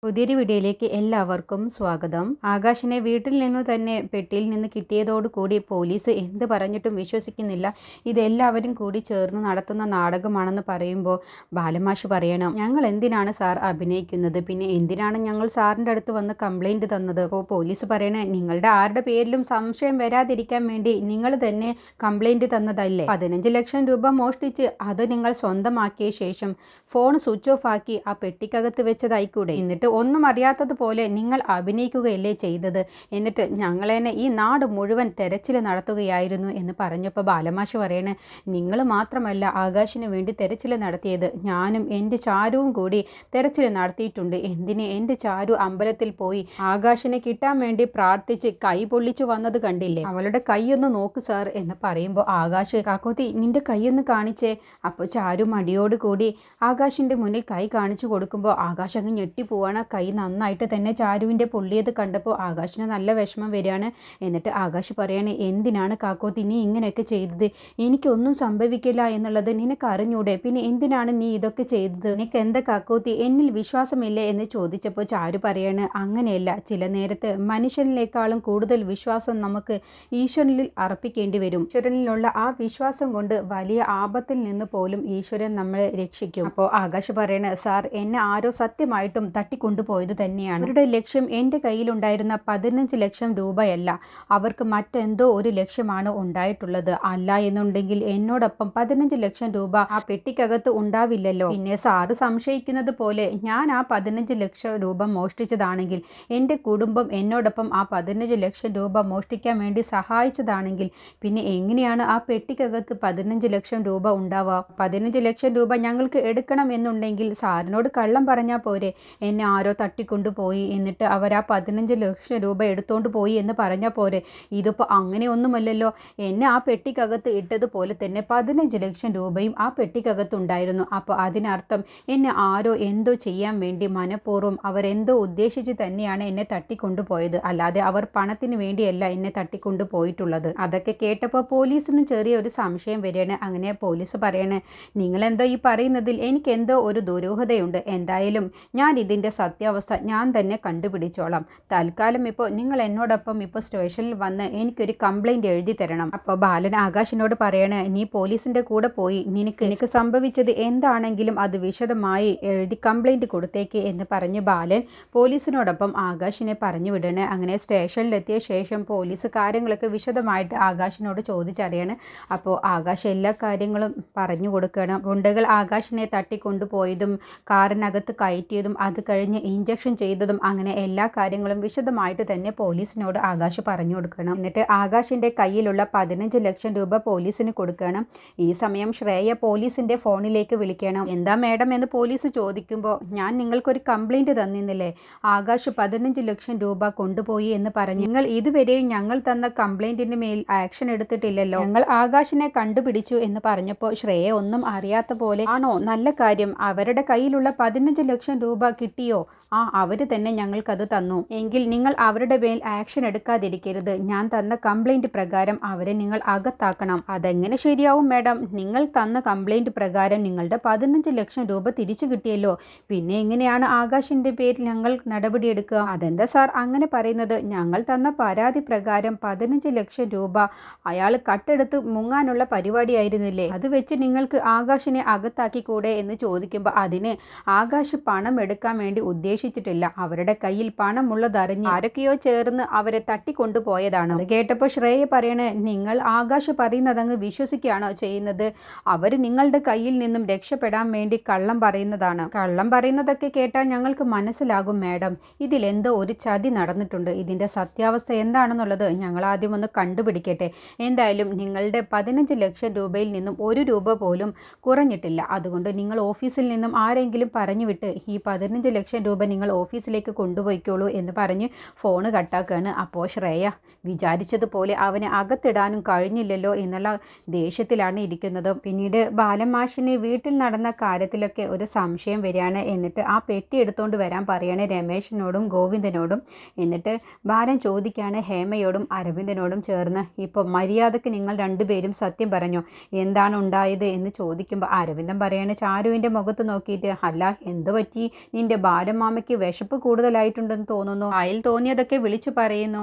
പുതിയൊരു വീഡിയോയിലേക്ക് എല്ലാവർക്കും സ്വാഗതം. ആകാശിനെ വീട്ടിൽ നിന്നു തന്നെ പെട്ടിയിൽ നിന്ന് കിട്ടിയതോടുകൂടി പോലീസ് എന്ത് പറഞ്ഞിട്ടും വിശ്വസിക്കുന്നില്ല. ഇതെല്ലാവരും കൂടി ചേർന്ന് നടത്തുന്ന നാടകമാണെന്ന് പറയുമ്പോൾ ബാലമാഷ് പറയണം, ഞങ്ങൾ എന്തിനാണ് സാർ അഭിനയിക്കുന്നത്, പിന്നെ എന്തിനാണ് ഞങ്ങൾ സാറിൻ്റെ അടുത്ത് വന്ന് കംപ്ലൈൻറ്റ് തന്നത്? അപ്പോൾ പോലീസ് പറയണേ, നിങ്ങളുടെ ആരുടെ പേരിലും സംശയം വരാതിരിക്കാൻ വേണ്ടി നിങ്ങൾ തന്നെ കംപ്ലൈൻറ്റ് തന്നതല്ലേ? 15 ലക്ഷം രൂപ മോഷ്ടിച്ച് അത് നിങ്ങൾ സ്വന്തമാക്കിയ ശേഷം ഫോൺ സ്വിച്ച് ഓഫ് ആക്കി ആ പെട്ടിക്കകത്ത് വെച്ചതായിക്കൂടെ? എന്നിട്ട് ഒന്നും അറിയാത്തതുപോലെ നിങ്ങൾ അഭിനയിക്കുകയല്ലേ ചെയ്തത്? എന്നിട്ട് ഞങ്ങളെന്നെ ഈ നാട് മുഴുവൻ തെരച്ചിൽ നടത്തുകയായിരുന്നു എന്ന് പറഞ്ഞപ്പോൾ ബാലമാഷ് പറയണേ, നിങ്ങൾ മാത്രമല്ല ആകാശിന് വേണ്ടി തെരച്ചിൽ നടത്തിയത്, ഞാനും എൻ്റെ ചാരുവും കൂടി തെരച്ചിൽ നടത്തിയിട്ടുണ്ട്. എന്തിന്? എൻ്റെ ചാരു അമ്പലത്തിൽ പോയി ആകാശിനെ കിട്ടാൻ വേണ്ടി പ്രാർത്ഥിച്ച് കൈ പൊള്ളിച്ചു വന്നത് കണ്ടില്ലേ? അവളുടെ കൈയൊന്ന് നോക്ക് സാർ എന്ന് പറയുമ്പോൾ ആകാശ്, കാക്കോത്തി നിന്റെ കൈയൊന്ന് കാണിച്ചേ. അപ്പോൾ ചാരു മടിയോട് കൂടി ആകാശിൻ്റെ മുന്നിൽ കൈ കാണിച്ചു കൊടുക്കുമ്പോൾ ആകാശ് അങ്ങ് ഞെട്ടിപ്പോവാണ്. കൈ നന്നായിട്ട് തന്നെ ചാരുവിൻ്റെ പൊള്ളിയത് കണ്ടപ്പോൾ ആകാശിന് നല്ല വിഷമം വരികയാണ്. എന്നിട്ട് ആകാശ് പറയാണ്, എന്തിനാണ് കാക്കോത്തി നീ ഇങ്ങനെയൊക്കെ ചെയ്തത്? എനിക്കൊന്നും സംഭവിക്കില്ല എന്നുള്ളത് നിനക്ക് അറിഞ്ഞൂടെ? പിന്നെ എന്തിനാണ് നീ ഇതൊക്കെ ചെയ്തത്? നിനക്ക് എന്താ കാക്കോത്തി, എന്നിൽ വിശ്വാസമില്ലേ എന്ന് ചോദിച്ചപ്പോൾ ചാരു പറയാണ്, അങ്ങനെയല്ല, ചില നേരത്ത് മനുഷ്യനിലേക്കാളും കൂടുതൽ വിശ്വാസം നമുക്ക് ഈശ്വരനിൽ അർപ്പിക്കേണ്ടി വരും. ഈശ്വരനിലുള്ള ആ വിശ്വാസം കൊണ്ട് വലിയ ആപത്തിൽ നിന്ന് പോലും ഈശ്വരൻ നമ്മളെ രക്ഷിക്കും. അപ്പോൾ ആകാശ് പറയണ, സാർ എന്നെ ആരോ സത്യമായിട്ടും തട്ടിക്കൊണ്ടുപോയത് തന്നെയാണ്. അവരുടെ ലക്ഷ്യം എൻ്റെ കയ്യിലുണ്ടായിരുന്ന 15 ലക്ഷം രൂപയല്ല, അവർക്ക് മറ്റെന്തോ ഒരു ലക്ഷ്യമാണ് ഉണ്ടായിട്ടുള്ളത്. അല്ല എന്നുണ്ടെങ്കിൽ എന്നോടൊപ്പം 15 ലക്ഷം രൂപ ആ പെട്ടിക്കകത്ത് ഉണ്ടാവില്ലല്ലോ. പിന്നെ സാറ് സംശയിക്കുന്നത് പോലെ ഞാൻ ആ 15 ലക്ഷം രൂപ മോഷ്ടിച്ചതാണെങ്കിൽ, എൻ്റെ കുടുംബം എന്നോടൊപ്പം ആ 15 ലക്ഷം രൂപ മോഷ്ടിക്കാൻ വേണ്ടി സഹായിച്ചതാണെങ്കിൽ, പിന്നെ എങ്ങനെയാണ് ആ പെട്ടിക്കകത്ത് 15 ലക്ഷം രൂപ ഉണ്ടാവുക? 15 ലക്ഷം രൂപ ഞങ്ങൾക്ക് എടുക്കണം എന്നുണ്ടെങ്കിൽ സാറിനോട് കള്ളം പറഞ്ഞാൽ പോരെ? എന്നെ ആരോ തട്ടിക്കൊണ്ടുപോയി, എന്നിട്ട് അവർ ആ 15 ലക്ഷം രൂപ എടുത്തോണ്ട് പോയി എന്ന് പറഞ്ഞാൽ പോരെ? ഇതിപ്പോൾ അങ്ങനെയൊന്നുമല്ലല്ലോ. എന്നെ ആ പെട്ടിക്കകത്ത് ഇട്ടതുപോലെ തന്നെ 15 ലക്ഷം രൂപയും ആ പെട്ടിക്കകത്ത് ഉണ്ടായിരുന്നു. അപ്പോൾ അതിനർത്ഥം എന്നെ ആരോ എന്തോ ചെയ്യാൻ വേണ്ടി മനഃപൂർവ്വം അവരെന്തോ ഉദ്ദേശിച്ച് തന്നെയാണ് എന്നെ തട്ടിക്കൊണ്ടുപോയത്, അല്ലാതെ അവർ പണത്തിന് വേണ്ടിയല്ല എന്നെ തട്ടിക്കൊണ്ടുപോയിട്ടുള്ളത്. അതൊക്കെ കേട്ടപ്പോൾ പോലീസിനും ചെറിയൊരു സംശയം വരികയാണ്. അങ്ങനെ പോലീസ് പറയണേ, നിങ്ങളെന്തോ ഈ പറയുന്നതിൽ എനിക്കെന്തോ ഒരു ദുരൂഹതയുണ്ട്. എന്തായാലും ഞാൻ ഇതിൻ്റെ സത്യാവസ്ഥ ഞാൻ തന്നെ കണ്ടുപിടിച്ചോളാം. തൽക്കാലം ഇപ്പോൾ നിങ്ങൾ എന്നോടൊപ്പം ഇപ്പോൾ സ്റ്റേഷനിൽ വന്ന് എനിക്കൊരു കംപ്ലൈൻറ്റ് എഴുതി തരണം. അപ്പോൾ ബാലൻ ആകാശിനോട് പറയണേ, നീ പോലീസിൻ്റെ കൂടെ പോയി നിനക്ക് സംഭവിച്ചത് എന്താണെങ്കിലും അത് വിശദമായി എഴുതി കംപ്ലൈൻറ്റ് കൊടുത്തേക്ക് എന്ന് പറഞ്ഞ് ബാലൻ പോലീസിനോടൊപ്പം ആകാശിനെ പറഞ്ഞു വിടണേ. അങ്ങനെ സ്റ്റേഷനിലെത്തിയ ശേഷം പോലീസ് കാര്യങ്ങളൊക്കെ വിശദമായിട്ട് ആകാശിനോട് ചോദിച്ചറിയാണ്. അപ്പോൾ ആകാശ് എല്ലാ കാര്യങ്ങളും പറഞ്ഞു കൊടുക്കണം. ഗുണ്ടകൾ ആകാശിനെ തട്ടിക്കൊണ്ടുപോയതും കാറിനകത്ത് കയറ്റിയതും അത് കഴിഞ്ഞ് ഇഞ്ചക്ഷൻ ചെയ്തതും അങ്ങനെ എല്ലാ കാര്യങ്ങളും വിശദമായിട്ട് തന്നെ പോലീസിനോട് ആകാശ് പറഞ്ഞു കൊടുക്കണം. എന്നിട്ട് ആകാശിൻ്റെ കയ്യിലുള്ള 15 ലക്ഷം രൂപ പോലീസിന് കൊടുക്കണം. ഈ സമയം ശ്രേയ പോലീസിൻ്റെ ഫോണിലേക്ക് വിളിക്കണം. എന്താ മേഡം എന്ന് പോലീസ് ചോദിക്കുമ്പോൾ, ഞാൻ നിങ്ങൾക്കൊരു കംപ്ലൈൻറ്റ് തന്നിരുന്നില്ലേ, ആകാശ് 15 ലക്ഷം രൂപ കൊണ്ടുപോയി എന്ന് പറഞ്ഞു. നിങ്ങൾ ഇതുവരെയും ഞങ്ങൾ തന്ന കംപ്ലൈൻറ്റിന് മേൽ ആക്ഷൻ എടുത്തിട്ടില്ലല്ലോ. ഞങ്ങൾ ആകാശിനെ കണ്ടുപിടിച്ചു എന്ന് പറഞ്ഞപ്പോൾ ശ്രേയ ഒന്നും അറിയാത്ത പോലെ, ആണോ, നല്ല കാര്യം, അവരുടെ കയ്യിലുള്ള 15 ലക്ഷം രൂപ കിട്ടിയോ? ആ, അവർ തന്നെ ഞങ്ങൾക്കത് തന്നു. എങ്കിൽ നിങ്ങൾ അവരുടെ മേൽ ആക്ഷൻ എടുക്കാതിരിക്കരുത്. ഞാൻ തന്ന കംപ്ലൈൻറ്റ് പ്രകാരം അവരെ നിങ്ങൾ അകത്താക്കണം. അതെങ്ങനെ ശരിയാവും മേഡം? നിങ്ങൾ തന്ന കംപ്ലൈൻറ്റ് പ്രകാരം നിങ്ങളുടെ 15 ലക്ഷം രൂപ തിരിച്ചു കിട്ടിയല്ലോ. പിന്നെ എങ്ങനെയാണ് ആകാശിൻ്റെ പേരിൽ ഞങ്ങൾ നടപടിയെടുക്കുക? അതെന്താ സാർ അങ്ങനെ പറയുന്നത്? ഞങ്ങൾ തന്ന പരാതി പ്രകാരം 15 ലക്ഷം രൂപ അയാൾ കട്ടെടുത്ത് മുങ്ങാനുള്ള പരിപാടിയായിരുന്നില്ലേ? അത് വെച്ച് നിങ്ങൾക്ക് ആകാശിനെ അകത്താക്കിക്കൂടെ എന്ന് ചോദിക്കുമ്പോൾ, അതിന് ആകാശ് പണം എടുക്കാൻ വേണ്ടി ഉദ്ദേശിച്ചിട്ടില്ല. അവരുടെ കയ്യിൽ പണമുള്ളതറിഞ്ഞ് ആരൊക്കെയോ ചേർന്ന് അവരെ തട്ടിക്കൊണ്ടുപോയതാണ്. അത് കേട്ടപ്പോൾ ശ്രേയ പറയണേ, നിങ്ങൾ ആകാശ് പറയുന്നതങ്ങ് വിശ്വസിക്കുകയാണോ ചെയ്യുന്നത്? അവർ നിങ്ങളുടെ കയ്യിൽ നിന്നും രക്ഷപ്പെടാൻ വേണ്ടി കള്ളം പറയുന്നതാണ്. കള്ളം പറയുന്നതൊക്കെ കേട്ടാൽ ഞങ്ങൾക്ക് മനസ്സിലാകും മേഡം, ഇതിലെന്തോ ഒരു ചതി നടന്നിട്ടുണ്ട്. ഇതിൻ്റെ സത്യാവസ്ഥ എന്താണെന്നുള്ളത് ഞങ്ങൾ ആദ്യം ഒന്ന് കണ്ടുപിടിക്കട്ടെ. എന്തായാലും നിങ്ങളുടെ 15 ലക്ഷം രൂപയിൽ നിന്നും 1 രൂപ പോലും കുറഞ്ഞിട്ടില്ല. അതുകൊണ്ട് നിങ്ങൾ ഓഫീസിൽ നിന്നും ആരെങ്കിലും പറഞ്ഞു വിട്ട് ഈ 15 ലക്ഷം രൂപ നിങ്ങൾ ഓഫീസിലേക്ക് കൊണ്ടുപോയിക്കോളൂ എന്ന് പറഞ്ഞ് ഫോണ് കട്ടാക്കുകയാണ്. അപ്പോൾ ശ്രേയ വിചാരിച്ചതുപോലെ അവനെ അകത്തിടാനും കഴിഞ്ഞില്ലല്ലോ എന്നുള്ള ദേഷ്യത്തിലാണ് ഇരിക്കുന്നത്. പിന്നീട് ബാലമാഷിന് വീട്ടിൽ നടന്ന കാര്യത്തിലൊക്കെ ഒരു സംശയം വരികയാണ്. എന്നിട്ട് ആ പെട്ടി എടുത്തുകൊണ്ട് വരാൻ പറയാണ് രമേശിനോടും ഗോവിന്ദനോടും. എന്നിട്ട് ബാലൻ ചോദിക്കുകയാണ് ഹേമയോടും അരവിന്ദനോടും ചേർന്ന്, ഇപ്പോൾ മര്യാദയ്ക്ക് നിങ്ങൾ രണ്ടുപേരും സത്യം പറഞ്ഞു, എന്താണ് ഉണ്ടായത് എന്ന് ചോദിക്കുമ്പോൾ അരവിന്ദൻ പറയാണ് ചാരുവിൻ്റെ മുഖത്ത് നോക്കിയിട്ട്, അല്ല എന്തു പറ്റി നിൻ്റെ ബാലൻ ബാലമാമയ്ക്ക് വിശപ്പ് കൂടുതലായിട്ടുണ്ടെന്ന് തോന്നുന്നു. വായിൽ തോന്നിയതൊക്കെ വിളിച്ചു പറയുന്നു.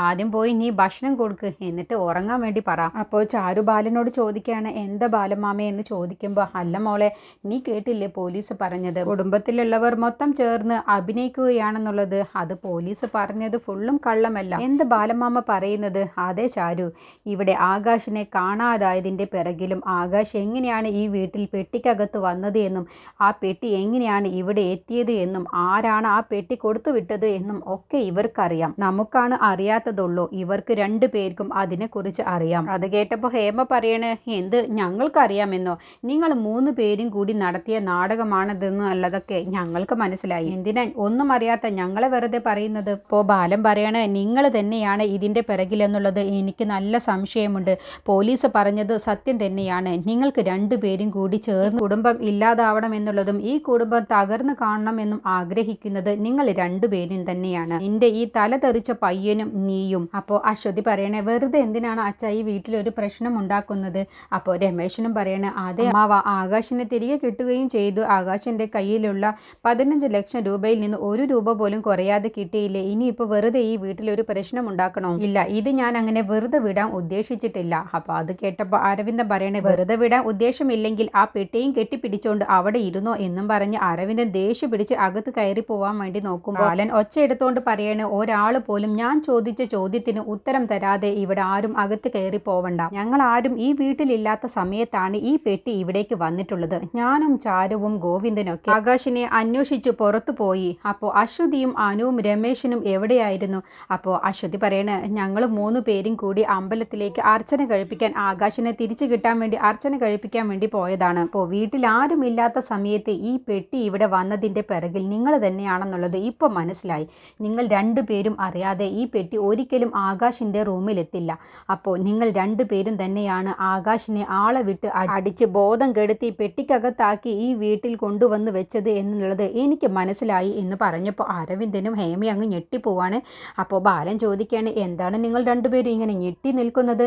ആദ്യം പോയി നീ ഭക്ഷണം കൊടുക്ക്, എന്നിട്ട് ഉറങ്ങാൻ വേണ്ടി പറ. അപ്പോൾ ചാരു ബാലനോട് ചോദിക്കുകയാണ്, എന്താ ബാലമാമേ എന്ന് ചോദിക്കുമ്പോൾ, അല്ല മോളെ, നീ കേട്ടില്ലേ പോലീസ് പറഞ്ഞത്? കുടുംബത്തിലുള്ളവർ മൊത്തം ചേർന്ന് അഭിനയിക്കുകയാണെന്നുള്ളത്. അത് പോലീസ് പറഞ്ഞത് ഫുള്ളും കള്ളമല്ല. എന്ത് ബാലമാമ പറയുന്നത്? അതെ ചാരു, ഇവിടെ ആകാശിനെ കാണാതായതിൻ്റെ പിറകിലും ആകാശ് എങ്ങനെയാണ് ഈ വീട്ടിൽ പെട്ടിക്കകത്ത് വന്നത് എന്നും ആ പെട്ടി എങ്ങനെയാണ് ഇവിടെ എത്തിയത് എന്നും ആരാണ് ആ പെട്ടി കൊടുത്തു വിട്ടത് എന്നും ഒക്കെ ഇവർക്കറിയാം. നമുക്കാണ് അറിയാത്തതുള്ളൂ. ഇവർക്ക് രണ്ടുപേർക്കും അതിനെക്കുറിച്ച് അറിയാം. അത് കേട്ടപ്പോൾ ഹേമ പറയണേ, എന്ത് ഞങ്ങൾക്കറിയാമെന്നോ? നിങ്ങൾ 3 പേരും കൂടി നടത്തിയ നാടകമാണതെന്ന് ഉള്ളതൊക്കെ ഞങ്ങൾക്ക് മനസ്സിലായി. എന്തിനാ ഒന്നും അറിയാത്ത ഞങ്ങളെ വെറുതെ പറയുന്നത്? ഇപ്പോൾ ബാലൻ പറയണേ, നിങ്ങൾ തന്നെയാണ് ഇതിൻ്റെ പിറകിലെന്നുള്ളത് എനിക്ക് നല്ല സംശയമുണ്ട്. പോലീസ് പറഞ്ഞത് സത്യം തന്നെയാണ്. നിങ്ങൾക്ക് 2 പേരും കൂടി ചേർന്ന് കുടുംബം ഇല്ലാതാവണമെന്നുള്ളതും ഈ കുടുംബം തകർന്നു കാണണമെന്നും ആഗ്രഹിക്കുന്നത് നിങ്ങൾ 2 പേരും തന്നെയാണ്. നിന്റെ ഈ തല തെറിച്ച പയ്യനും നീയും. അപ്പോൾ അശ്വതി പറയണേ, വെറുതെ എന്തിനാണ് അച്ഛാ ഈ വീട്ടിലൊരു പ്രശ്നം ഉണ്ടാക്കുന്നത്? അപ്പോൾ രമേശനും പറയണേ, അതെ അമ്മാവ, ആകാശിനെ തിരികെ കിട്ടുകയും ചെയ്തു. ആകാശിൻ്റെ കയ്യിലുള്ള 15 ലക്ഷം രൂപയിൽ നിന്ന് 1 രൂപ പോലും കുറയാതെ കിട്ടിയില്ലേ? ഇനിയിപ്പോൾ വെറുതെ ഈ വീട്ടിലൊരു പ്രശ്നം ഉണ്ടാക്കണോ? ഇല്ല, ഇത് ഞാൻ അങ്ങനെ വെറുതെ വിടാൻ ഉദ്ദേശിച്ചിട്ടില്ല. അപ്പോൾ അത് കേട്ടപ്പോൾ അരവിന്ദൻ പറയണേ, വെറുതെ വിടാൻ ഉദ്ദേശമില്ലെങ്കിൽ ആ പെട്ടിയും കെട്ടിപ്പിടിച്ചോണ്ട് അവിടെ ഇരുന്നോ എന്നും പറഞ്ഞ് അരവിന്ദൻ ദേഷ്യം പിടിച്ച് അകത്ത് കയറി പോവാൻ വേണ്ടി നോക്കുമ്പോൾ ബാലൻ ഒച്ച എടുത്തോണ്ട് പറയണേ, ഒരാൾ പോലും ഞാൻ ചോദിച്ച ചോദ്യത്തിന് ഉത്തരം തരാതെ ഇവിടെ ആരും അകത്ത് കയറി പോവണ്ട. ഞങ്ങൾ ആരും ഈ വീട്ടിലില്ലാത്ത സമയത്താണ് ഈ പെട്ടി ഇവിടേക്ക് വന്നിട്ടുള്ളത്. ഞാനും ചാരുവും ഗോവിന്ദനൊക്കെ ആകാശിനെ അന്വേഷിച്ചു പുറത്തു പോയി. അപ്പോൾ അശ്വതിയും അനുവും രമേശനും എവിടെയായിരുന്നു? അപ്പോൾ അശ്വതി പറയണേ, ഞങ്ങൾ 3 പേരും കൂടി അമ്പലത്തിലേക്ക് അർച്ചന കഴിപ്പിക്കാൻ, ആകാശിനെ തിരിച്ചു കിട്ടാൻ വേണ്ടി അർച്ചന കഴിപ്പിക്കാൻ വേണ്ടി പോയതാണ്. അപ്പോൾ വീട്ടിൽ ആരും ഇല്ലാത്ത സമയത്ത് ഈ പെട്ടി ഇവിടെ വന്നതിൻ്റെ പിറകിൽ നിങ്ങൾ തന്നെയാണെന്നുള്ളത് ഇപ്പോൾ മനസ്സിലായി. നിങ്ങൾ 2 പേരും അറിയാതെ ഈ പെട്ടി ഒരിക്കലും ആകാശിൻ്റെ റൂമിലെത്തില്ല. അപ്പോൾ നിങ്ങൾ 2 പേരും തന്നെയാണ് ആകാശിനെ ആളെ വിട്ട് അടിച്ച് ബോധം കെടുത്തി പെട്ടിക്കകത്താക്കി ഈ വീട്ടിൽ കൊണ്ടുവന്ന് വെച്ചത് എന്നുള്ളത് എനിക്ക് മനസ്സിലായി എന്ന് പറഞ്ഞപ്പോൾ അരവിന്ദനും ഹേമയും അങ്ങ് ഞെട്ടിപ്പോവാണ്. അപ്പോൾ ബാലൻ ചോദിക്കുകയാണ്, എന്താണ് നിങ്ങൾ 2 പേരും ഇങ്ങനെ ഞെട്ടി നിൽക്കുന്നത്?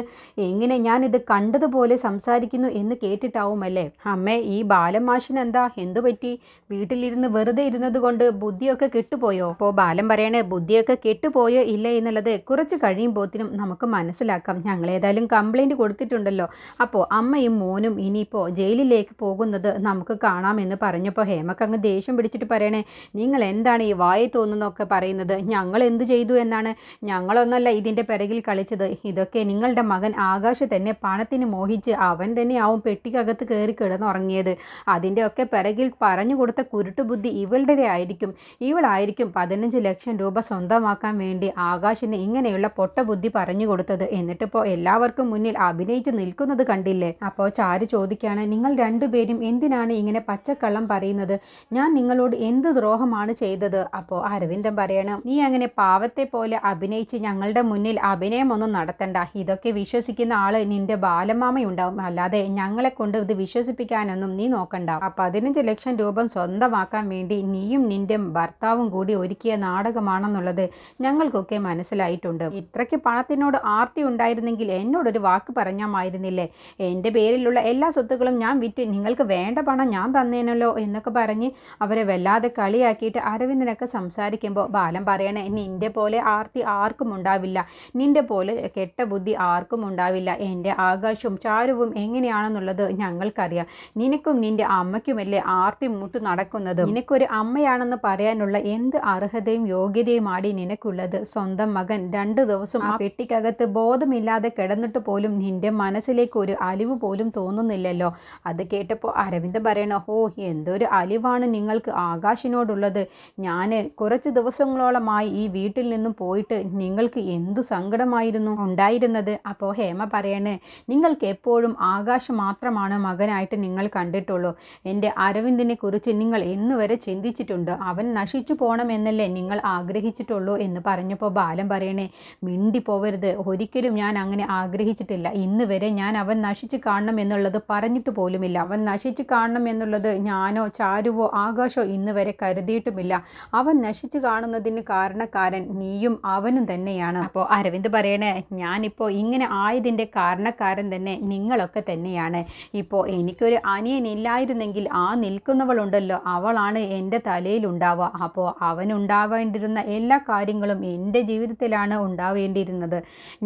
എങ്ങനെ ഞാനിത് കണ്ടതുപോലെ സംസാരിക്കുന്നു എന്ന് കേട്ടിട്ടാവുമല്ലേ? അമ്മേ, ഈ ബാലൻ മാഷിന് എന്താ, എന്തു പറ്റി? വീട്ടിലിരുന്ന് വെറുതെ ഇരുന്നത് കൊണ്ട് ബുദ്ധിയൊക്കെ കെട്ടുപോയോ? അപ്പോൾ ബാലൻ പറയണേ, ബുദ്ധിയൊക്കെ കെട്ടുപോയോ ഇല്ല എന്നുള്ളത് കുറച്ച് കഴിയുമ്പോഴത്തേനും നമുക്ക് മനസ്സിലാക്കാം. ഞങ്ങൾ ഏതായാലും കംപ്ലൈൻറ്റ് കൊടുത്തിട്ടുണ്ടല്ലോ. അപ്പോൾ അമ്മയും മോനും ഇനിയിപ്പോൾ ജയിലിലേക്ക് പോകുന്നത് നമുക്ക് കാണാമെന്ന് പറഞ്ഞപ്പോൾ ഹേമക്ക് അങ്ങ് ദേഷ്യം പിടിച്ചിട്ട് പറയണേ, നിങ്ങൾ എന്താണ് ഈ വായി തോന്നുന്നൊക്കെ പറയുന്നത്? ഞങ്ങൾ എന്ത് ചെയ്തു എന്നാണ്? ഞങ്ങളൊന്നല്ല ഇതിൻ്റെ പിറകിൽ കളിച്ചത്. ഇതൊക്കെ നിങ്ങളുടെ മകൻ ആകാശ് തന്നെ പണത്തിന് മോഹിച്ച് അവൻ തന്നെയാവും പെട്ടിക്കകത്ത് കയറി കിടന്നുറങ്ങിയത്. അതിൻ്റെ ഒക്കെ പിറകിൽ പറഞ്ഞു കൊടുത്ത കുരുട്ടുബുദ്ധി ഇവളുടെ ആയിരിക്കും. ഇവളായിരിക്കും 15 ലക്ഷം രൂപ സ്വന്തമാക്കാൻ വേണ്ടി ആകാശിന് ഇങ്ങനെയുള്ള പൊട്ട ബുദ്ധി പറഞ്ഞു കൊടുത്തത്. എന്നിട്ടിപ്പോൾ എല്ലാവർക്കും മുന്നിൽ അഭിനയിച്ച് നിൽക്കുന്നത് കണ്ടില്ലേ? അപ്പോൾ ചാരു ചോദിക്കുകയാണ്, നിങ്ങൾ 2 പേരും എന്തിനാണ് ഇങ്ങനെ പച്ചക്കള്ളം പറയുന്നത്? ഞാൻ നിങ്ങളോട് എന്ത് ദ്രോഹമാണ് ചെയ്തത്? അപ്പോൾ അരവിന്ദൻ പറയണം, നീ അങ്ങനെ പാവത്തെ പോലെ അഭിനയിച്ച് ഞങ്ങളുടെ മുന്നിൽ അഭിനയമൊന്നും നടത്തണ്ട. ഇതൊക്കെ വിശ്വസിക്കുന്ന ആള് നിന്റെ ബാലമാമയുണ്ടാവും, അല്ലാതെ ഞങ്ങളെ കൊണ്ട് ഇത് വിശ്വസിപ്പിക്കാനൊന്നും നീ നോക്കണ്ട. 15 ലക്ഷം രൂപ സ്വന്തമാക്കാൻ വേണ്ടി നീയും നിന്റെ ഭർത്താവും കൂടി ഒരുക്കിയ നാടകമാണെന്നുള്ളത് ഞങ്ങൾക്കൊക്കെ മനസ്സിലായിട്ടുണ്ട്. ഇത്രയ്ക്ക് പണത്തിനോട് ആർത്തി ഉണ്ടായിരുന്നെങ്കിൽ എന്നോടൊരു വാക്ക് പറഞ്ഞാമായിരുന്നില്ലേ? എൻ്റെ പേരിലുള്ള എല്ലാ സ്വത്തുക്കളും ഞാൻ വിറ്റ് നിങ്ങൾക്ക് വേണ്ട പണം ഞാൻ തന്നേനല്ലോ എന്നൊക്കെ പറഞ്ഞ് അവരെ വല്ലാതെ കളിയാക്കിയിട്ട് അരവിന്ദനൊക്കെ സംസാരിക്കുമ്പോൾ ബാലൻ പറയണേ, നിന്റെ പോലെ ആർത്തി ആർക്കും ഉണ്ടാവില്ല, നിന്റെ പോലെ കെട്ട ബുദ്ധി ആർക്കും ഉണ്ടാവില്ല. എൻ്റെ ആകാശവും ചാരുവും എങ്ങനെയാണെന്നുള്ളത് ഞങ്ങൾക്കറിയാം. നിനക്കും നിന്റെ അമ്മയ്ക്കുമല്ലേ ആർത്തി മുട്ടു നടക്കുന്നത്? നിനക്കൊരു അമ്മയാണെന്ന് പറയാനുള്ള എന്ത് അർഹതയും യോഗ്യതയുമാണ് നിനക്കുള്ളത്? സ്വന്തം മകൻ 2 ദിവസം ആ പെട്ടിക്കകത്ത് ബോധമില്ലാതെ കിടന്നിട്ട് പോലും നിന്റെ മനസ്സിലേക്ക് ഒരു അലിവ് പോലും തോന്നുന്നില്ലല്ലോ. അത് കേട്ടപ്പോൾ അരവിന്ദൻ പറയണ, ഓ, എന്തൊരു അലിവാണ് നിങ്ങൾക്ക് ആകാശിനോടുള്ളത്. ഞാൻ കുറച്ച് ദിവസങ്ങളോളമായി ഈ വീട്ടിൽ നിന്നും പോയിട്ട് നിങ്ങൾക്ക് എന്തു സങ്കടമായിരുന്നു ഉണ്ടായിരുന്നത്. അപ്പോൾ ഹേമ പറയണേ, നിങ്ങൾക്ക് എപ്പോഴും ആകാശം മാത്രമാണ് മകനായിട്ട് നിങ്ങൾ കണ്ടിട്ടുള്ളൂ. എൻ്റെ അരവിന്ദിനെ കുറിച്ച് നിങ്ങൾ ഇന്നുവരെ ചിന്തിച്ചിട്ടുണ്ട്? അവൻ നശിച്ചു പോകണമെന്നല്ലേ നിങ്ങൾ ആഗ്രഹിച്ചിട്ടുള്ളൂ എന്ന് പറഞ്ഞപ്പോൾ ബാലൻ പറയണേ, മിണ്ടി പോവരുത്. ഒരിക്കലും ഞാൻ അങ്ങനെ ആഗ്രഹിച്ചിട്ടില്ല. ഇന്ന് വരെ ഞാൻ അവൻ നശിച്ചു കാണണം എന്നുള്ളത് പറഞ്ഞിട്ട് പോലുമില്ല. അവൻ നശിച്ചു കാണണം എന്നുള്ളത് ഞാനോ ചാരുവോ ആകാശോ ഇന്ന് വരെ കരുതിയിട്ടുമില്ല. അവൻ നശിച്ചു കാണുന്നതിന് കാരണക്കാരൻ നീയും അവനും തന്നെയാണ്. അപ്പോൾ അരവിന്ദ് പറയണേ, ഞാനിപ്പോൾ ഇങ്ങനെ ആയതിൻ്റെ കാരണക്കാരൻ തന്നെ നിങ്ങളൊക്കെ തന്നെയാണ്. ഇപ്പോൾ എനിക്കൊരു അനിയനില്ലായിരുന്നെങ്കിൽ ആ നിൽക്കുന്നവളുണ്ടല്ലോ, അവളാണ് എൻ്റെ തലയിലുണ്ടാവുക. അപ്പോൾ അവനുണ്ടാവേണ്ടിയിരുന്ന എല്ലാ കാര്യങ്ങളും എൻ്റെ ജീവിതത്തിലാണ് ഉണ്ടാവേണ്ടിയിരുന്നത്.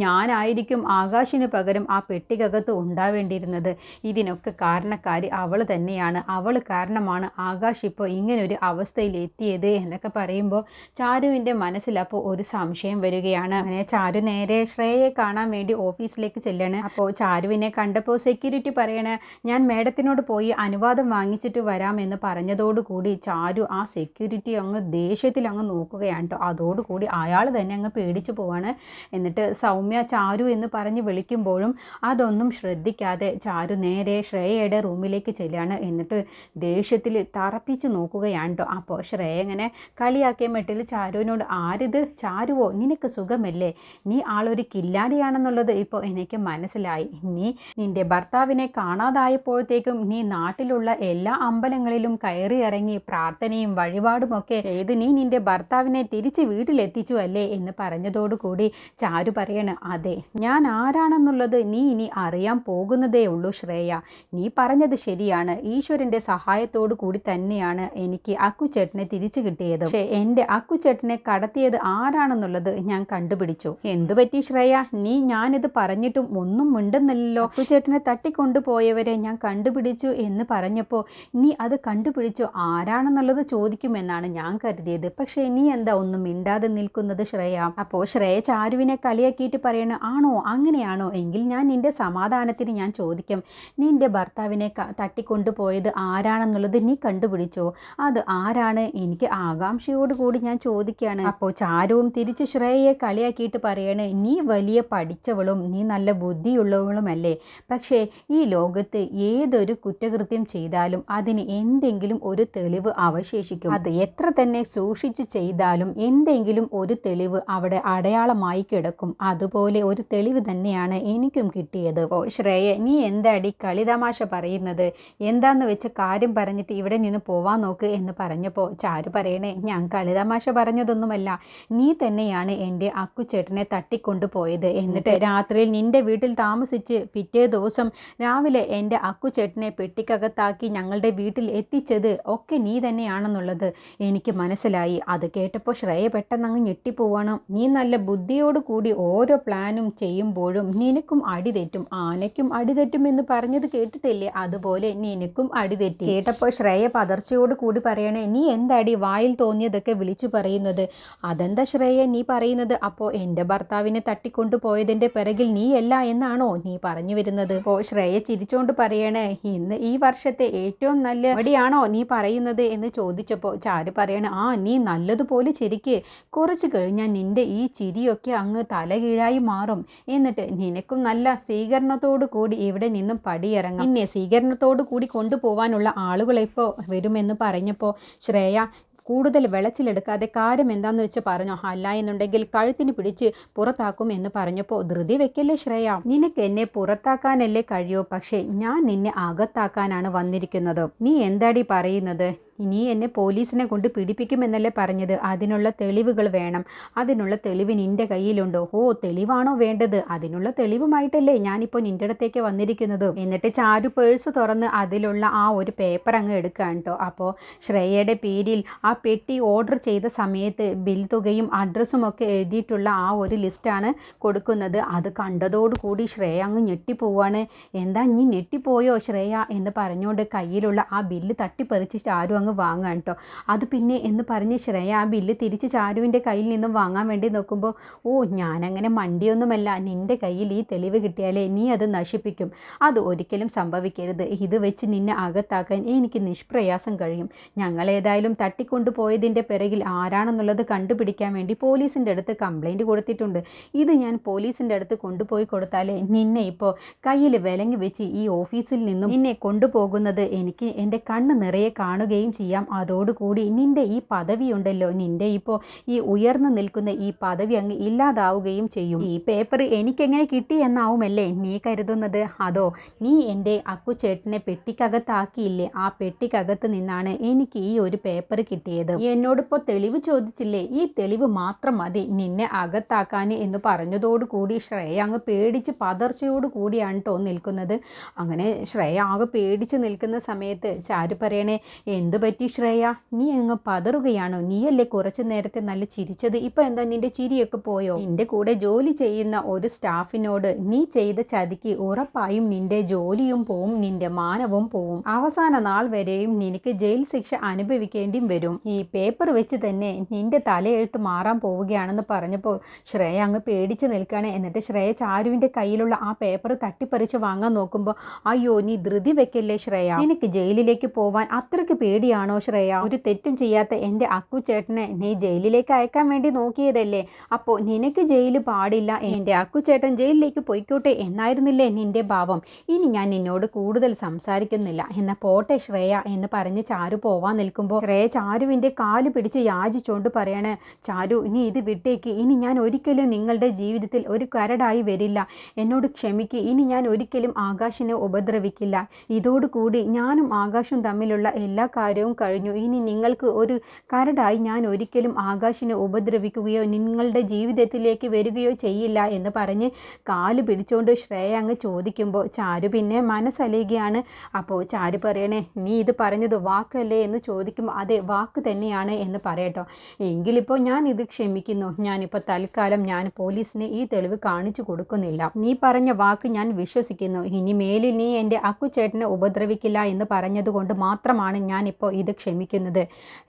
ഞാനായിരിക്കും ആകാശിന് പകരം ആ പെട്ടിക്കകത്ത് ഉണ്ടാവേണ്ടിയിരുന്നത്. ഇതിനൊക്കെ കാരണക്കാരി അവൾ തന്നെയാണ്. അവൾ കാരണമാണ് ആകാശ് ഇപ്പോൾ ഇങ്ങനൊരു അവസ്ഥയിൽ എത്തിയത് എന്നൊക്കെ പറയുമ്പോൾ ചാരുവിൻ്റെ മനസ്സിൽ അപ്പോൾ ഒരു സംശയം വരികയാണ്. അങ്ങനെ ചാരു നേരെ ശ്രേയയെ കാണാൻ വേണ്ടി ഓഫീസിലേക്ക് ചെല്ലാണ്. അപ്പോൾ ചാരുവിനെ കണ്ടപ്പോൾ സെക്യൂരിറ്റി പറയണേ, ഞാൻ മേഡത്തിനോട് പോയി അനുവാദം വാങ്ങിച്ചിട്ട് വരാമെന്ന് പറഞ്ഞതോടുകൂടി ചാരു ആ സെക്യൂരിറ്റി അങ്ങ് ദേഷ്യത്തിൽ അങ്ങ് നോക്കുകയാണ് കേട്ടോ. അതോടുകൂടി അയാൾ തന്നെ അങ്ങ് പേടിച്ചു പോവാണ്. എന്നിട്ട് സൗമ്യ ചാരു എന്ന് പറഞ്ഞ് വിളിക്കുമ്പോഴും അതൊന്നും ശ്രദ്ധിക്കാതെ ചാരു നേരെ ശ്രേയയുടെ റൂമിലേക്ക് ചെല്ലുകയാണ്. എന്നിട്ട് ദേഷ്യത്തിൽ തറപ്പിച്ച് നോക്കുകയാണ് കേട്ടോ. അപ്പോൾ ശ്രേയ ഇങ്ങനെ കളിയാക്കിയ മട്ടിൽ ചാരുവിനോട്, ആരിത് ചാരുവോ, നിനക്ക് സുഖമല്ലേ, നീ ആളൊരു കില്ലാടിയാണെന്നുള്ളത് ഇപ്പോൾ എനിക്ക് മനസ്സിലായി. നീ നിന്റെ ഭർത്താവിനെ കാണാതായപ്പോഴത്തേക്കും നീ നാട്ടിലുള്ള എല്ലാ അമ്പലങ്ങളിലും കയറി ഇറങ്ങി പ്രാർത്ഥനയും വഴിപാടുമൊക്കെ ചെയ്ത് നീ നിന്റെ ഭർത്താവിനെ തിരിച്ച് വീട്ടിലെത്തിച്ചു അല്ലേ എന്ന് പറഞ്ഞതോടുകൂടി ചാരു പറയണ്, അതെ, ഞാൻ ആരാണെന്നുള്ളത് നീ ഇനി അറിയാൻ പോകുന്നതേ ഉള്ളൂ ശ്രേയ. നീ പറഞ്ഞത് ശരിയാണ്. ഈശ്വരൻ്റെ സഹായത്തോടു കൂടി തന്നെയാണ് എനിക്ക് അക്കുച്ചേട്ടനെ തിരിച്ചു കിട്ടിയത്. പക്ഷേ എൻ്റെ അക്കുച്ചേട്ടനെ കടത്തിയത് ആരാണെന്നുള്ളത് ഞാൻ കണ്ടുപിടിച്ചു. എന്തു പറ്റി ശ്രേയ, നീ ഞാനിത് പറഞ്ഞിട്ടും ഒന്നും മിണ്ടുന്നില്ലല്ലോ. അക്കുച്ചേട്ടനെ തട്ടിക്കൊണ്ടുപോയവരെ ഞാൻ കണ്ടുപിടിച്ചു എന്ന് പറഞ്ഞപ്പോൾ നീ അത് കണ്ടുപിടിച്ചു ആരാണെന്നുള്ളത് ചോദിക്കുമെന്നാണ് ഞാൻ കരുതിയത്. പക്ഷേ നീ എന്താ ഒന്നും മിണ്ടാതെ നിൽക്കുന്നത് ശ്രേയ? അപ്പോൾ ശ്രേയ ചാരുവിനെ കളിയാക്കിയിട്ട് പറയണ, ആണോ, അങ്ങനെയാണോ, എങ്കിൽ ഞാൻ നിന്റെ സമാധാനത്തിന് ഞാൻ ചോദിക്കാം, നിന്റെ ഭർത്താവിനെ തട്ടിക്കൊണ്ടുപോയത് ആരാണെന്നുള്ളത് നീ കണ്ടുപിടിച്ചോ? അത് ആരാണ്? എനിക്ക് ആകാംക്ഷയോടുകൂടി ഞാൻ ചോദിക്കുകയാണ്. അപ്പോൾ ചാരുവും തിരിച്ച് ശ്രേയയെ കളിയാക്കിയിട്ട് പറയണേ, നീ വലിയ പഠിച്ചവളും നീ നല്ല ബുദ്ധിയുള്ളവളുമല്ലേ, പക്ഷേ ഈ ലോകത്ത് ഏതൊരു കുറ്റകൃത്യം ചെയ്താലും അതിന് എന്തെങ്കിലും ഒരു തെളിവ് അവശേഷിക്കും. അത് എത്ര തന്നെ സൂക്ഷിച്ച് ചെയ്താലും എന്തെങ്കിലും ഒരു തെളിവ് അവിടെ അടയാളമായി കിടക്കും. അതുപോലെ ഒരു തെളിവ് തന്നെയാണ് എനിക്കും കിട്ടിയത്. ഓ ശ്രേയ, നീ എന്താടി കളിതമാശ പറയുന്നത്? എന്താന്ന് വെച്ച കാര്യം പറഞ്ഞിട്ട് ഇവിടെ നിന്ന് പോവാൻ നോക്ക് എന്ന് പറഞ്ഞപ്പോൾ ചാരു പറയണേ, ഞാൻ കളിതമാശ പറഞ്ഞതൊന്നുമല്ല, നീ തന്നെയാണ് എൻ്റെ അക്കുച്ചേട്ടനെ തട്ടിക്കൊണ്ടുപോയത്. എന്നിട്ട് രാത്രിയിൽ നിന്റെ വീട്ടിൽ താമസിച്ച് പിറ്റേ ദിവസം രാവിലെ എൻ്റെ അക്കുച്ചേട്ടനെ പെട്ടിക്കകത്താക്കി ഞങ്ങളുടെ വീട്ടിൽ എത്തിച്ചത് ഒക്കെ നീ തന്നെയാണെന്നുള്ളത് എനിക്ക് മനസ്സിലായി. അത് കേട്ടപ്പോൾ ശ്രേയ പെട്ടെന്ന് അങ്ങ് ഞെട്ടിപ്പോവാണ്. നീ നല്ല ബുദ്ധിയോട് കൂടി ഓരോ പ്ലാനും ചെയ്യുമ്പോഴും നിനക്കും അടിതെറ്റും, ആനയ്ക്കും അടിതെറ്റും എന്ന് പറഞ്ഞത് കേട്ടിട്ടില്ലേ, അതുപോലെ നിനക്കും അടിതെറ്റി. കേട്ടപ്പോൾ ശ്രേയ പതർച്ചയോട് കൂടി പറയണേ, നീ എന്താടി വായിൽ തോന്നിയതൊക്കെ വിളിച്ചു പറയുന്നത്? അതെന്താ ശ്രേയ നീ പറയുന്നത്? അപ്പോൾ എൻ്റെ ഭർത്താവിനെ തട്ടിക്കൊണ്ടുപോയതിൻ്റെ പിറകിൽ നീയല്ല എന്നാണോ നീ പറഞ്ഞു വരുന്നത്? അപ്പോൾ ശ്രേയ ചിരിച്ചോണ്ട് പറയണേ, ഇന്ന് ഈ വർഷത്തെ ഏറ്റവും നല്ല വടിയാണോ നീ പറയുന്നത് എന്ന് ചോദിച്ചപ്പോൾ ചാരു പറയണ, ആ നീ നല്ലതുപോലെ ചിരിക്ക്, കുറച്ച് കഴിഞ്ഞാൽ നിന്റെ ഈ ചിരിയൊക്കെ അങ്ങ് തലകീഴായി മാറും. എന്നിട്ട് നിനക്കും നല്ല സ്വീകരണത്തോടു കൂടി ഇവിടെ നിന്നും പടിയിറങ്ങാം. പിന്നെ സ്വീകരണത്തോടു കൂടി കൊണ്ടുപോകാനുള്ള ആളുകളിപ്പോൾ വരുമെന്ന് പറഞ്ഞപ്പോൾ ശ്രേയ കൂടുതൽ വിളച്ചിലെടുക്കാതെ കാര്യം എന്താണെന്ന് വെച്ച് പറഞ്ഞോ, അല്ല എന്നുണ്ടെങ്കിൽ കഴുത്തിന് പിടിച്ച് പുറത്താക്കും എന്ന് പറഞ്ഞപ്പോൾ ധൃതി വെക്കല്ലേ ശ്രേയ, നിനക്ക് എന്നെ പുറത്താക്കാനല്ലേ കഴിയൂ, പക്ഷേ ഞാൻ നിന്നെ അകത്താക്കാനാണ് വന്നിരിക്കുന്നത്. നീ എന്താടി പറയുന്നത്? നീ എന്നെ പോലീസിനെ കൊണ്ട് പിടിപ്പിക്കുമെന്നല്ലേ പറഞ്ഞത്? അതിനുള്ള തെളിവുകൾ വേണം. അതിനുള്ള തെളിവ് നിൻ്റെ കയ്യിലുണ്ടോ? ഓ, തെളിവാണോ വേണ്ടത്? അതിനുള്ള തെളിവുമായിട്ടല്ലേ ഞാനിപ്പോൾ നിൻ്റെ അടുത്തേക്ക് വന്നിരിക്കുന്നത്. എന്നിട്ട് ചാരു പേഴ്സ് തുറന്ന് അതിലുള്ള ആ ഒരു പേപ്പർ അങ്ങ് എടുക്കുകയാണ് കേട്ടോ. അപ്പോൾ ശ്രേയയുടെ പേരിൽ ആ പെട്ടി ഓർഡർ ചെയ്ത സമയത്ത് ബിൽ തുകയും അഡ്രസ്സും ഒക്കെ എഴുതിയിട്ടുള്ള ആ ഒരു ലിസ്റ്റാണ് കൊടുക്കുന്നത്. അത് കണ്ടതോടുകൂടി ശ്രേയ അങ്ങ് ഞെട്ടിപ്പോവാണ്. എന്താ നീ ഞെട്ടിപ്പോയോ ശ്രേയ എന്ന് പറഞ്ഞുകൊണ്ട് കയ്യിലുള്ള ആ ബില്ല് തട്ടിപ്പറിച്ച് ചാരു അങ്ങ് വാങ്ങാൻ കേട്ടോ. അത് പിന്നെ എന്ന് പറഞ്ഞ് ശ്രേയ ആ ബില്ല് തിരിച്ച് ചാരുവിൻ്റെ കയ്യിൽ നിന്നും വാങ്ങാൻ വേണ്ടി നോക്കുമ്പോൾ, ഓ ഞാനങ്ങനെ മണ്ടിയൊന്നുമല്ല, നിൻ്റെ കയ്യിൽ ഈ തെളിവ് കിട്ടിയാലേ നീ അത് നശിപ്പിക്കും. അത് ഒരിക്കലും സംഭവിക്കരുത്. ഇത് വെച്ച് നിന്നെ അകത്താക്കാൻ എനിക്ക് നിഷ്പ്രയാസം കഴിയും. ഞങ്ങളേതായാലും തട്ടിക്കൊണ്ടുപോയതിൻ്റെ പിറകിൽ ആരാണെന്നുള്ളത് കണ്ടുപിടിക്കാൻ വേണ്ടി പോലീസിൻ്റെ അടുത്ത് കംപ്ലൈൻറ്റ് കൊടുത്തിട്ടുണ്ട്. ഇത് ഞാൻ പോലീസിൻ്റെ അടുത്ത് കൊണ്ടുപോയി കൊടുത്താലേ നിന്നെ ഇപ്പോൾ കയ്യിൽ വിലങ്ങി വെച്ച് ഈ ഓഫീസിൽ നിന്നും നിന്നെ കൊണ്ടുപോകുന്നത് എനിക്ക് എൻ്റെ കണ്ണ് നിറയെ കാണുകയും ചെയ്യാം. അതോടുകൂടി നിൻ്റെ ഈ പദവി ഉണ്ടല്ലോ, നിൻ്റെ ഇപ്പോൾ ഈ ഉയർന്നു നിൽക്കുന്ന ഈ പദവി അങ്ങ് ഇല്ലാതാവുകയും ചെയ്യും. ഈ പേപ്പർ എനിക്കെങ്ങനെ കിട്ടി എന്നാവുമല്ലേ നീ കരുതുന്നത്? അതോ നീ എൻ്റെ അക്കുച്ചേട്ടനെ പെട്ടിക്കകത്താക്കിയില്ലേ, ആ പെട്ടിക്കകത്ത് നിന്നാണ് എനിക്ക് ഈ ഒരു പേപ്പർ കിട്ടിയത്. എന്നോടിപ്പോൾ തെളിവ് ചോദിച്ചില്ലേ, ഈ തെളിവ് മാത്രം മതി നിന്നെ അകത്താക്കാൻ എന്ന് പറഞ്ഞതോടുകൂടി ശ്രേയ അങ്ങ് പേടിച്ച് പതർച്ചയോട് കൂടിയാണ് കേട്ടോ നിൽക്കുന്നത്. അങ്ങനെ ശ്രേയ ആകെ പേടിച്ച് നിൽക്കുന്ന സമയത്ത് ചാരു പറയണേ, എന്തു പറ്റി ശ്രേയ, നീ അങ്ങ് പതറുകയാണോ? നീയല്ലേ കുറച്ചു നേരത്തെ നല്ല ചിരിച്ചത്, ഇപ്പൊ എന്താ നിന്റെ ചിരിയൊക്കെ പോയോ? നിന്റെ കൂടെ ജോലി ചെയ്യുന്ന ഒരു സ്റ്റാഫിനോട് നീ ചെയ്ത ചതിക്ക് ഉറപ്പായും നിന്റെ ജോലിയും പോവും, നിന്റെ മാനവും പോവും. അവസാന നാൾ വരെയും നിനക്ക് ജയിൽ ശിക്ഷ അനുഭവിക്കേണ്ടി വരും. ഈ പേപ്പർ വെച്ച് തന്നെ നിന്റെ തലയെഴുത്ത് മാറാൻ പോവുകയാണെന്ന് പറഞ്ഞപ്പോൾ ശ്രേയ അങ്ങ് പേടിച്ച് നിൽക്കുകയാണ്. എന്നിട്ട് ശ്രേയ ചാരുവിന്റെ കയ്യിലുള്ള ആ പേപ്പർ തട്ടിപ്പറിച്ച് വാങ്ങാൻ നോക്കുമ്പോൾ, അയ്യോ നീ ധൃതി വെക്കല്ലേ ശ്രേയ, നിനക്ക് ജയിലിലേക്ക് പോവാൻ അത്രയ്ക്ക് പേടിയാണോ ശ്രേയ? ഒരു തെറ്റും ചെയ്യാത്ത എൻ്റെ അക്കു ചേട്ടനെ നീ ജയിലിലേക്ക് അയക്കാൻ വേണ്ടി നോക്കിയതല്ലേ? അപ്പോൾ നിനക്ക് ജയിൽ പാടില്ല, എൻ്റെ അക്കു ചേട്ടൻ ജയിലിലേക്ക് പോയിക്കോട്ടെ എന്നായിരുന്നില്ലേ നിന്റെ ഭാവം? ഇനി ഞാൻ നിന്നോട് കൂടുതൽ സംസാരിക്കുന്നില്ല, എന്നാ പോട്ടെ ശ്രേയ എന്ന് പറഞ്ഞ് ചാരു പോവാൻ നിൽക്കുമ്പോൾ ശ്രേയ ചാരുവിൻ്റെ കാല് പിടിച്ച് യാചിച്ചുകൊണ്ട് പറയാണ്, ചാരു നീ ഇത് വിട്ടേക്ക്, ഇനി ഞാൻ ഒരിക്കലും നിങ്ങളുടെ ജീവിതത്തിൽ ഒരു കരടായി വരില്ല, എന്നോട് ക്ഷമിക്ക്, ഇനി ഞാൻ ഒരിക്കലും ആകാശിനെ ഉപദ്രവിക്കില്ല. ഇതോടുകൂടി ഞാനും ആകാശും തമ്മിലുള്ള എല്ലാ കാര്യവും കഴിഞ്ഞു. ഇനി നിങ്ങൾക്ക് ഒരു കരടായി ഞാൻ ഒരിക്കലും ആകാശിനെ ഉപദ്രവിക്കുകയോ നിങ്ങളുടെ ജീവിതത്തിലേക്ക് വരികയോ ചെയ്യില്ല എന്ന് പറഞ്ഞ് കാല് പിടിച്ചുകൊണ്ട് ശ്രേയ അങ്ങ് ചോദിക്കുമ്പോൾ ചാരു പിന്നെ മനസ്സലിയുകയാണ്. അപ്പോൾ ചാരു പറയണേ, നീ ഇത് പറഞ്ഞത് വാക്കല്ലേ എന്ന് ചോദിക്കുമ്പോൾ അതെ വാക്ക് തന്നെയാണ് എന്ന് പറയട്ടോ. എങ്കിലിപ്പോൾ ഞാൻ ഇത് ക്ഷമിക്കുന്നു, ഞാനിപ്പോൾ തൽക്കാലം ഞാൻ പോലീസിന് ഈ തെളിവ് കാണിച്ചു കൊടുക്കുന്നില്ല. നീ പറഞ്ഞ വാക്ക് ഞാൻ വിശ്വസിക്കുന്നു. ഇനി മേലിൽ നീ എൻ്റെ അക്കുചേട്ടനെ ഉപദ്രവിക്കില്ല എന്ന് പറഞ്ഞതുകൊണ്ട് മാത്രമാണ് ഞാനിപ്പോൾ ഇത് ക്ഷമിക്കുന്നത്.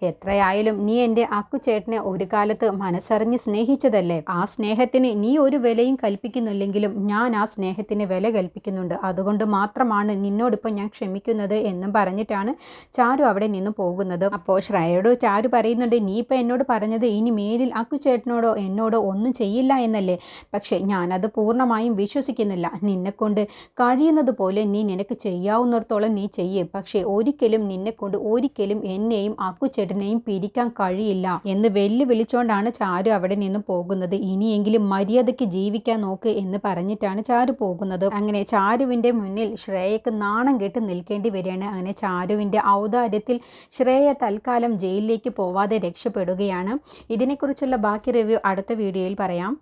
എത്രയായാലും നീ എൻ്റെ അക്കുചേട്ടനെ ഒരു കാലത്ത് മനസ്സറിഞ്ഞ് സ്നേഹിച്ചതല്ലേ? ആ സ്നേഹത്തിന് നീ ഒരു വിലയും കൽപ്പിക്കുന്നില്ലെങ്കിലും ഞാൻ ആ സ്നേഹത്തിന് വില കൽപ്പിക്കുന്നുണ്ട്. അതുകൊണ്ട് മാത്രമാണ് നിന്നോടിപ്പോൾ ഞാൻ ക്ഷമിക്കുന്നത് എന്നും പറഞ്ഞിട്ടാണ് ചാരു അവിടെ നിന്ന് പോകുന്നത്. അപ്പോൾ ശ്രേയയോട് ചാരു പറയുന്നുണ്ട്, നീ ഇപ്പം എന്നോട് പറഞ്ഞത് ഇനി മേലിൽ അക്കുചേട്ടനോടോ എന്നോടോ ഒന്നും ചെയ്യില്ല എന്നല്ലേ? പക്ഷേ ഞാനത് പൂർണ്ണമായും വിശ്വസിക്കുന്നില്ല. നിന്നെക്കൊണ്ട് കഴിയുന്നത് പോലെ നീ നിനക്ക് ചെയ്യാവുന്നിടത്തോളം നീ ചെയ്യേ, പക്ഷേ ഒരിക്കലും നിന്നെക്കൊണ്ട് ഒരിക്കലും എന്നെയും അക്കുചേട്ടനെയും പിരിക്കാൻ കഴിയില്ല എന്ന് വെല്ലുവിളിച്ചുകൊണ്ടാണ് ചാരു അവിടെ നിന്ന് പോകുന്നത്. ഇനിയെങ്കിലും മര്യാദയ്ക്ക് ജീവിക്കാൻ നോക്ക് എന്ന് പറഞ്ഞിട്ടാണ് ചാരു പോകുന്നത്. അങ്ങനെ ചാരുവിൻ്റെ മുന്നിൽ ശ്രേയക്ക് നാണം കെട്ട് നിൽക്കേണ്ടി വരികയാണ്. അങ്ങനെ ചാരുവിൻ്റെ ഔദാര്യത്തിൽ ശ്രേയ തൽക്കാലം ജയിലിലേക്ക് പോവാതെ രക്ഷപ്പെടുകയാണ്. ഇതിനെക്കുറിച്ചുള്ള ബാക്കി റിവ്യൂ അടുത്ത വീഡിയോയിൽ പറയാം.